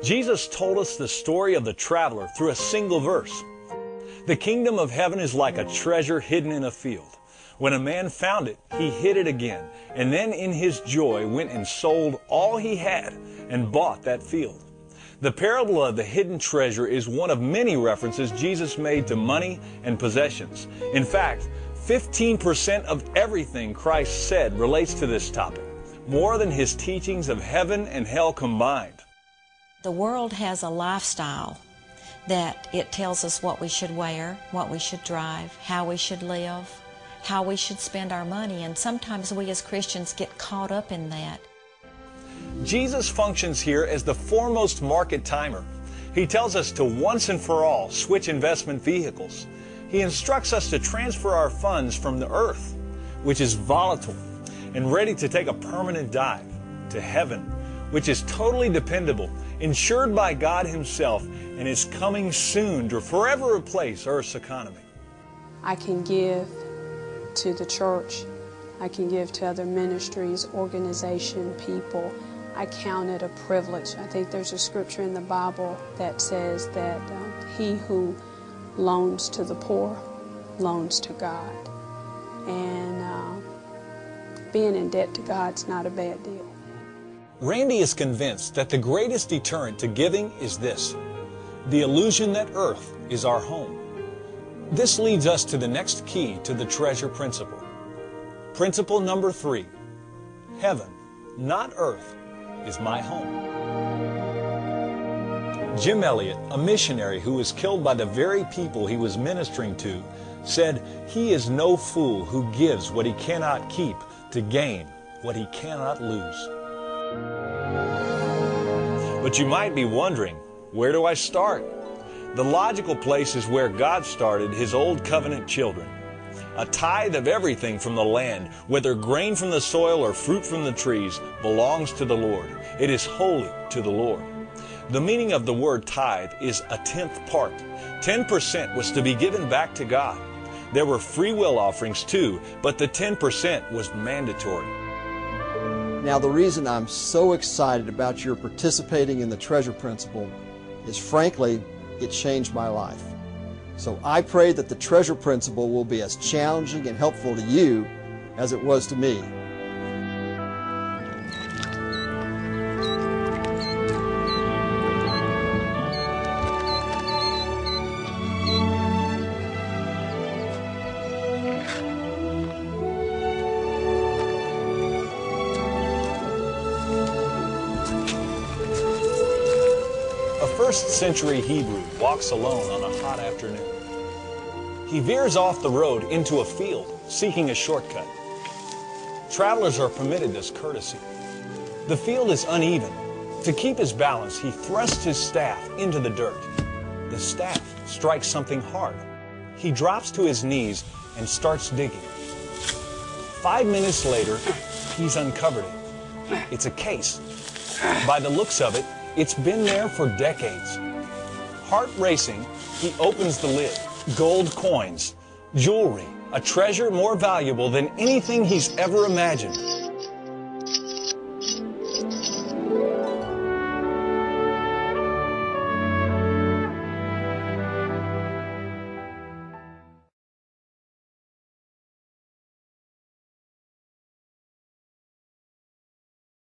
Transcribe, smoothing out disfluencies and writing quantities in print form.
Jesus told us the story of the traveler through a single verse. The kingdom of heaven is like a treasure hidden in a field. When a man found it, he hid it again, and then in his joy went and sold all he had and bought that field. The parable of the hidden treasure is one of many references Jesus made to money and possessions. In fact, 15% of everything Christ said relates to this topic, more than his teachings of heaven and hell combined. The world has a lifestyle that it tells us what we should wear, what we should drive, how we should live, how we should spend our money, and sometimes we as Christians get caught up in that. Jesus functions here as the foremost market timer. He tells us to once and for all switch investment vehicles. He instructs us to transfer our funds from the earth, which is volatile and ready to take a permanent dive, to heaven, which is totally dependable, insured by God Himself, and is coming soon to forever replace Earth's economy. I can give to the church. I can give to other ministries, organization, people. I count it a privilege. I think there's a scripture in the Bible that says that he who loans to the poor loans to God. And being in debt to God's not a bad deal. Randy is convinced that the greatest deterrent to giving is this: the illusion that earth is our home. This leads us to the next key to the treasure principle. Principle number 3, heaven, not earth, is my home. Jim Elliot, a missionary who was killed by the very people he was ministering to, said, "He is no fool who gives what he cannot keep to gain what he cannot lose." But you might be wondering, where do I start? The logical place is where God started His old covenant children. A tithe of everything from the land, whether grain from the soil or fruit from the trees, belongs to the Lord. It is holy to the Lord. The meaning of the word tithe is a 10th part. 10% was to be given back to God. There were free will offerings too, but the 10% was mandatory. Now, the reason I'm so excited about your participating in the treasure principle is, frankly, it changed my life. So I pray that the treasure principle will be as challenging and helpful to you as it was to me. A first-century Hebrew walks alone on a hot afternoon. He veers off the road into a field, seeking a shortcut. Travelers are permitted this courtesy. The field is uneven. To keep his balance, he thrusts his staff into the dirt. The staff strikes something hard. He drops to his knees and starts digging. 5 minutes later, he's uncovered it. It's a case. By the looks of it, it's been there for decades. Heart racing, he opens the lid. Gold coins, jewelry, a treasure more valuable than anything he's ever imagined.